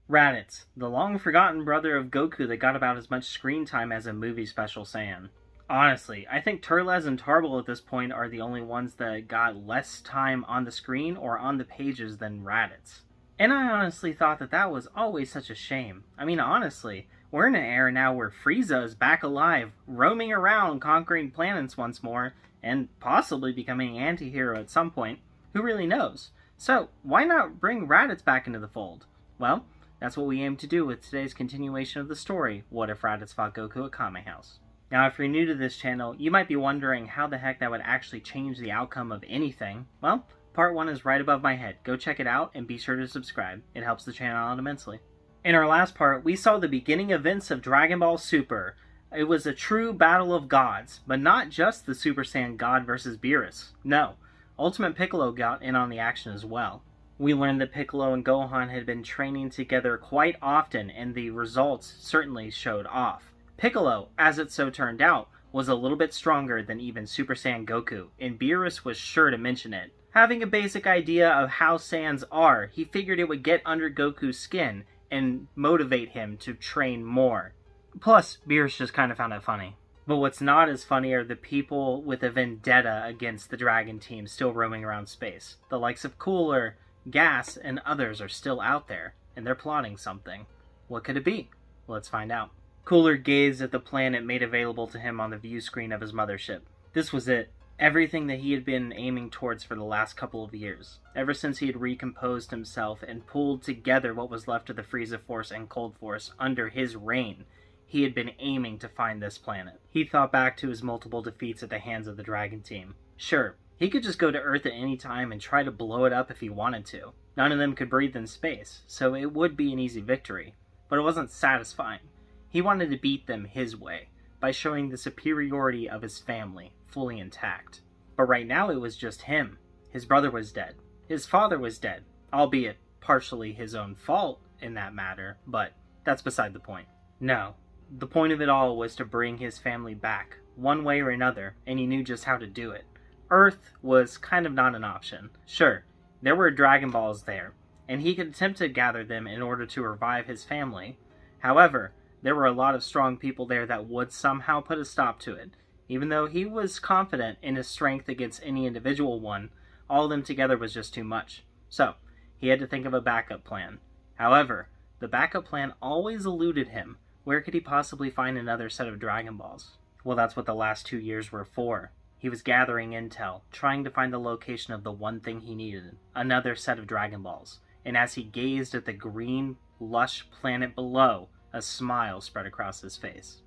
Raditz, the long-forgotten brother of Goku that got about as much screen time as a movie Special Saiyan. Honestly, I think Turles and Tarble at this point are the only ones that got less time on the screen or on the pages than Raditz. And I honestly thought that was always such a shame. I mean, honestly, we're in an era now where Frieza is back alive, roaming around, conquering planets once more, and possibly becoming an anti-hero at some point. Who really knows? So, why not bring Raditz back into the fold? Well, that's what we aim to do with today's continuation of the story, What If Raditz Fought Goku at Kame House. Now, if you're new to this channel, you might be wondering how the heck that would actually change the outcome of anything. Well, part 1 is right above my head. Go check it out and be sure to subscribe. It helps the channel out immensely. In our last part, we saw the beginning events of Dragon Ball Super. It was a true battle of gods, but not just the Super Saiyan God versus Beerus. No, Ultimate Piccolo got in on the action as well. We learned that Piccolo and Gohan had been training together quite often, and the results certainly showed off. Piccolo, as it so turned out, was a little bit stronger than even Super Saiyan Goku, and Beerus was sure to mention it. Having a basic idea of how Saiyans are, he figured it would get under Goku's skin and motivate him to train more. Plus, Beerus just kind of found it funny. But what's not as funny are the people with a vendetta against the Dragon Team still roaming around space. The likes of Cooler, Gas, and others are still out there, and they're plotting something. What could it be? Let's find out. Cooler gazed at the planet made available to him on the view screen of his mothership. This was it. Everything that he had been aiming towards for the last couple of years. Ever since he had recomposed himself and pulled together what was left of the Frieza Force and Cold Force under his reign, he had been aiming to find this planet. He thought back to his multiple defeats at the hands of the Dragon Team. Sure, he could just go to Earth at any time and try to blow it up if he wanted to. None of them could breathe in space, so it would be an easy victory. But it wasn't satisfying. He wanted to beat them his way, by showing the superiority of his family, fully intact. But right now it was just him. His brother was dead. His father was dead, albeit partially his own fault in that matter, but that's beside the point. No, the point of it all was to bring his family back, one way or another, and he knew just how to do it. Earth was kind of not an option. Sure, there were Dragon Balls there, and he could attempt to gather them in order to revive his family. However, there were a lot of strong people there that would somehow put a stop to it. Even though he was confident in his strength against any individual one, all of them together was just too much. So, he had to think of a backup plan. However, the backup plan always eluded him. Where could he possibly find another set of Dragon Balls? Well, that's what the last 2 years were for. He was gathering intel, trying to find the location of the one thing he needed, another set of Dragon Balls. And as he gazed at the green, lush planet below, a smile spread across his face.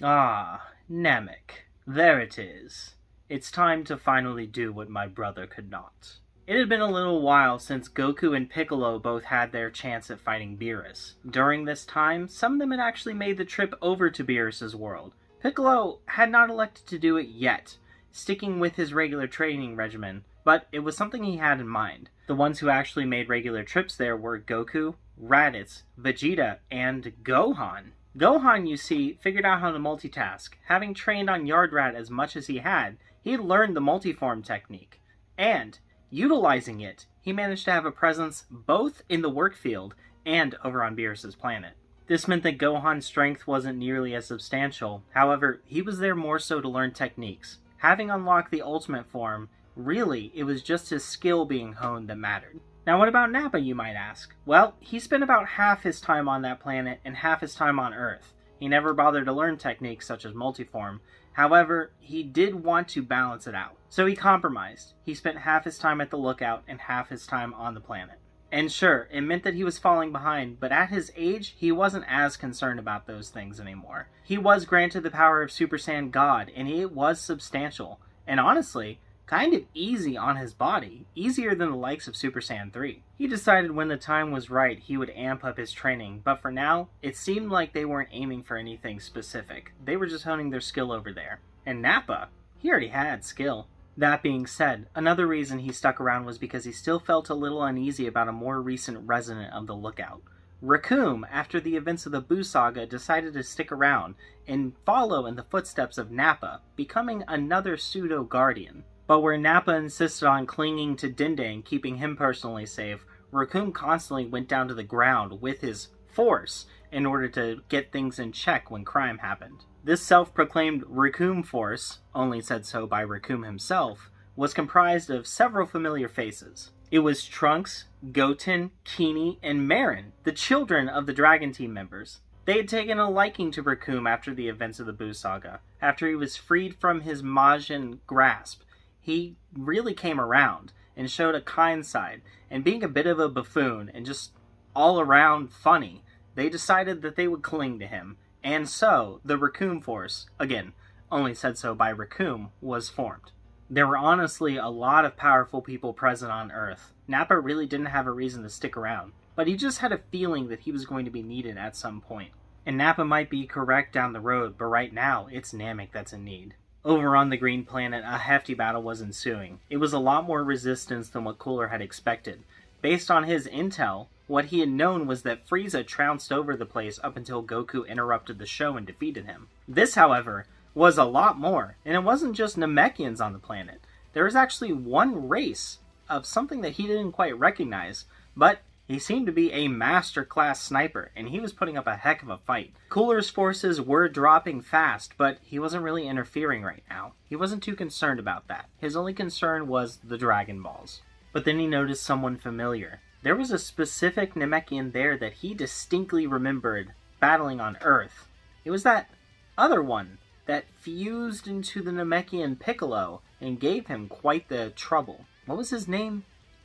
Ah, Namek. There it is. It's time to finally do what my brother could not. It had been a little while since Goku and Piccolo both had their chance at fighting Beerus. During this time, some of them had actually made the trip over to Beerus' world. Piccolo had not elected to do it yet, sticking with his regular training regimen, but it was something he had in mind. The ones who actually made regular trips there were Goku, Raditz, Vegeta, and Gohan. Gohan, you see, figured out how to multitask. Having trained on Yard Rat as much as he had learned the multiform technique. And, utilizing it, he managed to have a presence both in the work field and over on Beerus' planet. This meant that Gohan's strength wasn't nearly as substantial. However, he was there more so to learn techniques. Having unlocked the ultimate form, really, it was just his skill being honed that mattered. Now what about Nappa, you might ask? Well, he spent about half his time on that planet and half his time on Earth. He never bothered to learn techniques such as multiform. However, he did want to balance it out. So he compromised. He spent half his time at the lookout and half his time on the planet. And sure, it meant that he was falling behind, but at his age, he wasn't as concerned about those things anymore. He was granted the power of Super Saiyan God, and it was substantial. And honestly, kind of easy on his body, easier than the likes of Super Saiyan 3. He decided when the time was right he would amp up his training, but for now, it seemed like they weren't aiming for anything specific. They were just honing their skill over there. And Nappa, he already had skill. That being said, another reason he stuck around was because he still felt a little uneasy about a more recent resident of the Lookout. Recoome, after the events of the Buu Saga, decided to stick around and follow in the footsteps of Nappa, becoming another pseudo-guardian. But where Nappa insisted on clinging to Dende and keeping him personally safe, Recoome constantly went down to the ground with his force in order to get things in check when crime happened. This self-proclaimed Raccoon Force, only said so by Raccoon himself, was comprised of several familiar faces. It was Trunks, Goten, Keeny, and Marin, the children of the Dragon Team members. They had taken a liking to Raccoon after the events of the Buu Saga. After he was freed from his Majin grasp, he really came around and showed a kind side, and being a bit of a buffoon and just all around funny, they decided that they would cling to him, and so the Raccoon Force, again, only said so by Raccoon, was formed. There were honestly a lot of powerful people present on Earth. Nappa really didn't have a reason to stick around, but he just had a feeling that he was going to be needed at some point. And Nappa might be correct down the road, but right now, it's Namek that's in need. Over on the Green Planet, a hefty battle was ensuing. It was a lot more resistance than what Cooler had expected. Based on his intel, what he had known was that Frieza trounced over the place up until Goku interrupted the show and defeated him. This, however, was a lot more, and it wasn't just Namekians on the planet. There was actually one race of something that he didn't quite recognize, but he seemed to be a master-class sniper, and he was putting up a heck of a fight. Cooler's forces were dropping fast, but he wasn't really interfering right now. He wasn't too concerned about that. His only concern was the Dragon Balls. But then he noticed someone familiar. There was a specific Namekian there that he distinctly remembered battling on Earth. It was that other one that fused into the Namekian Piccolo and gave him quite the trouble. What was his name?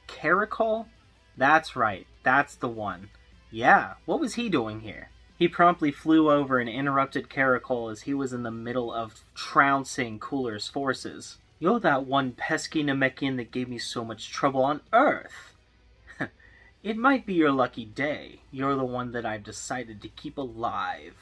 Caracol? That's right, that's the one. Yeah, what was he doing here? He promptly flew over and interrupted Caracol as he was in the middle of trouncing Cooler's forces. You're that one pesky Namekian that gave me so much trouble on Earth. It might be your lucky day. You're the one that I've decided to keep alive.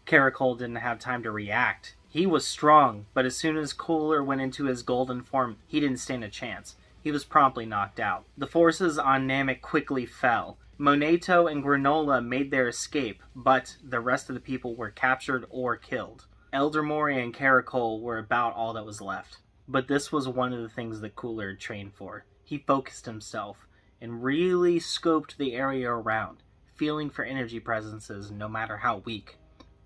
Caracol didn't have time to react. He was strong, but as soon as Cooler went into his golden form, he didn't stand a chance. He was promptly knocked out. The forces on Namek quickly fell. Moneto and Granola made their escape, but the rest of the people were captured or killed. Elder Mori and Caracol were about all that was left. But this was one of the things that Cooler had trained for. He focused himself and really scoped the area around, feeling for energy presences no matter how weak.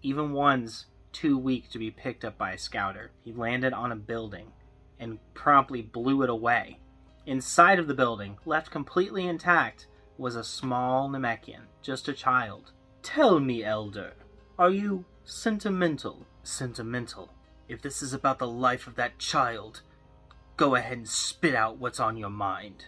Even ones too weak to be picked up by a scouter. He landed on a building and promptly blew it away. Inside of the building, left completely intact, was a small Namekian, just a child. Tell me, Elder, are you sentimental? Sentimental. If this is about the life of that child, go ahead and spit out what's on your mind.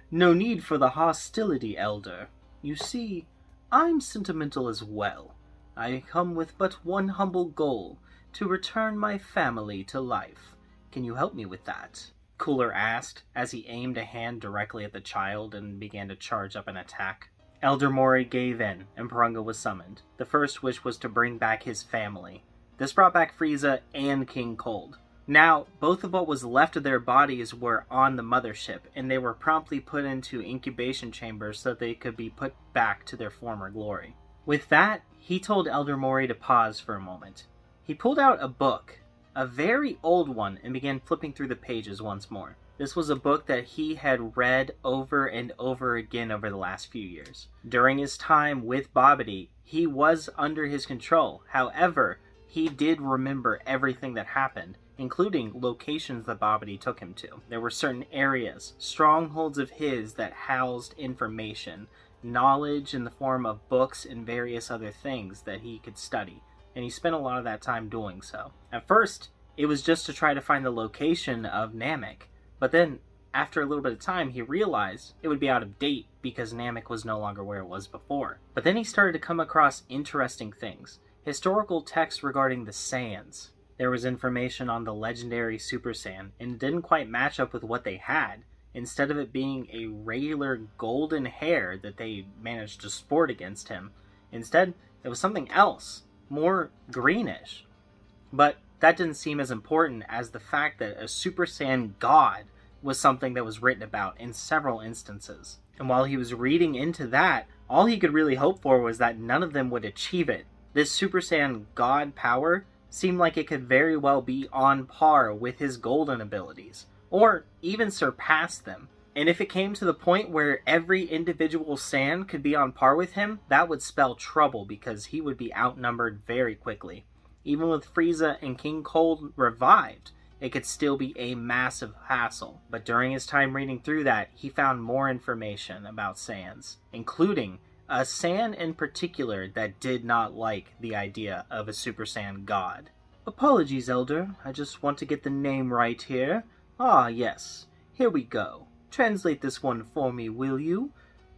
No need for the hostility, Elder. You see, I'm sentimental as well. I come with but one humble goal, to return my family to life. Can you help me with that? Cooler asked, as he aimed a hand directly at the child and began to charge up an attack. Elder Mori gave in, and Porunga was summoned. The first wish was to bring back his family. This brought back Frieza and King Cold. Now, both of what was left of their bodies were on the mothership, and they were promptly put into incubation chambers so that they could be put back to their former glory. With that, he told Elder Mori to pause for a moment. He pulled out a book, a very old one, and began flipping through the pages once more. This was a book that he had read over and over again over the last few years. During his time with Babidi, he was under his control. However, he did remember everything that happened, including locations that Babidi took him to. There were certain areas, strongholds of his that housed information, knowledge in the form of books and various other things that he could study, and he spent a lot of that time doing so. At first, it was just to try to find the location of Namek, but then, after a little bit of time, he realized it would be out of date because Namek was no longer where it was before. But then he started to come across interesting things. Historical texts regarding the Saiyans. There was information on the legendary Super Saiyan, and it didn't quite match up with what they had. Instead of it being a regular golden hair that they managed to sport against him, instead, it was something else, more greenish. But that didn't seem as important as the fact that a Super Saiyan God was something that was written about in several instances. And while he was reading into that, all he could really hope for was that none of them would achieve it. This Super Saiyan God power seemed like it could very well be on par with his golden abilities, or even surpass them. And if it came to the point where every individual Saiyan could be on par with him, that would spell trouble because he would be outnumbered very quickly. Even with Frieza and King Cold revived, it could still be a massive hassle. But during his time reading through that, he found more information about Saiyans, including a Saiyan in particular that did not like the idea of a Super Saiyan God. Apologies, Elder. I just want to get the name right here. Ah, yes. Here we go. Translate this one for me, will you?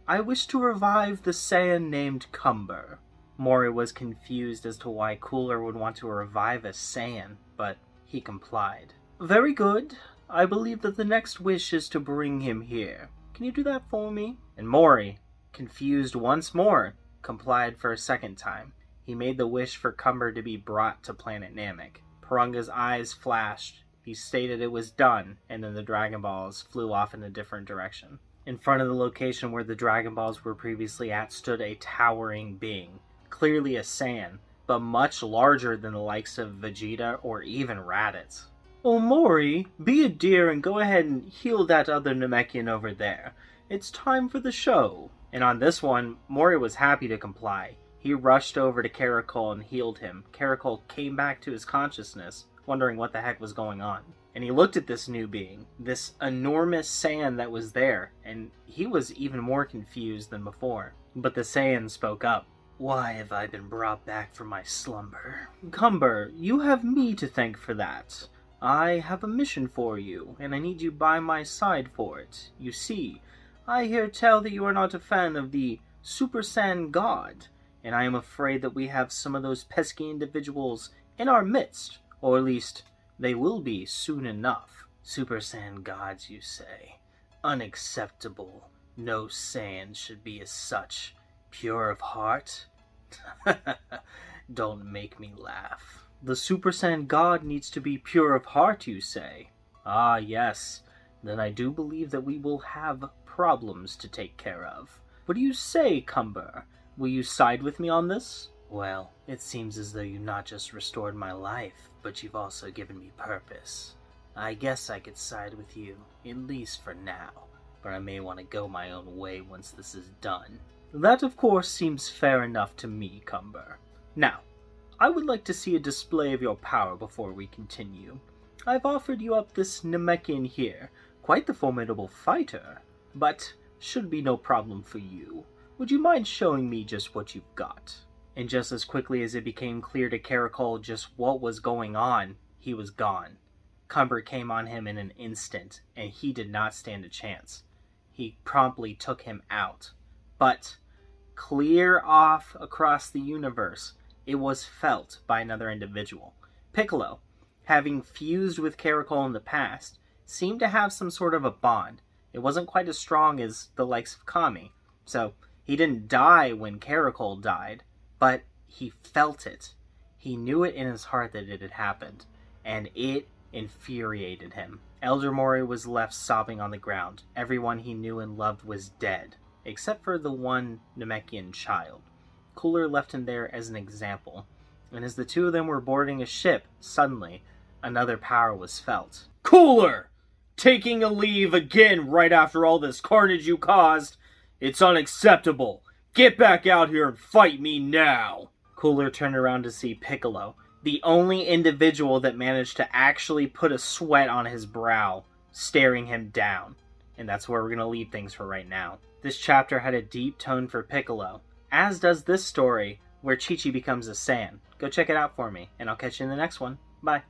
I wish to revive the Saiyan named Cumber. Mori was confused as to why Cooler would want to revive a Saiyan, but he complied. Very good. I believe that the next wish is to bring him here. Can you do that for me? And Mori, confused once more, complied for a second time. He made the wish for Cumber to be brought to planet Namek. Paranga's eyes flashed. He stated it was done, and then the Dragon Balls flew off in a different direction. In front of the location where the Dragon Balls were previously at stood a towering being, clearly a Saiyan, but much larger than the likes of Vegeta or even Raditz. Oh, Mori, be a dear and go ahead and heal that other Namekian over there. It's time for the show. And on this one, Mori was happy to comply. He rushed over to Caracol and healed him. Caracol came back to his consciousness, wondering what the heck was going on. And he looked at this new being, this enormous Saiyan that was there, and he was even more confused than before. But the Saiyan spoke up. Why have I been brought back from my slumber? Cumber, you have me to thank for that. I have a mission for you, and I need you by my side for it. You see, I hear tell that you are not a fan of the Super Saiyan God, and I am afraid that we have some of those pesky individuals in our midst, or at least they will be soon enough. Super Saiyan Gods, you say? Unacceptable. No Saiyan should be as such. Pure of heart? Don't make me laugh. The Super Saiyan God needs to be pure of heart, you say? Ah, yes. Then I do believe that we will have problems to take care of. What do you say, Cumber? Will you side with me on this? Well, it seems as though you not just restored my life, but you've also given me purpose. I guess I could side with you, at least for now, but I may want to go my own way once this is done. That, of course, seems fair enough to me, Cumber. Now, I would like to see a display of your power before we continue. I've offered you up this Namekian here, quite the formidable fighter, but should be no problem for you. Would you mind showing me just what you've got? And just as quickly as it became clear to Caracol just what was going on, he was gone. Cumber came on him in an instant, and he did not stand a chance. He promptly took him out. But clear off across the universe, it was felt by another individual. Piccolo, having fused with Caracol in the past, seemed to have some sort of a bond. It wasn't quite as strong as the likes of Kame, so he didn't die when Caracol died, but he felt it. He knew it in his heart that it had happened, and it infuriated him. Elder Mori was left sobbing on the ground. Everyone he knew and loved was dead, except for the one Namekian child. Cooler left him there as an example, and as the two of them were boarding a ship, suddenly, another power was felt. Cooler! Taking a leave again right after all this carnage you caused? It's unacceptable! Get back out here and fight me now! Cooler turned around to see Piccolo, the only individual that managed to actually put a sweat on his brow, staring him down. And that's where we're going to leave things for right now. This chapter had a deep tone for Piccolo, as does this story, where Chi-Chi becomes a Saiyan. Go check it out for me, and I'll catch you in the next one. Bye.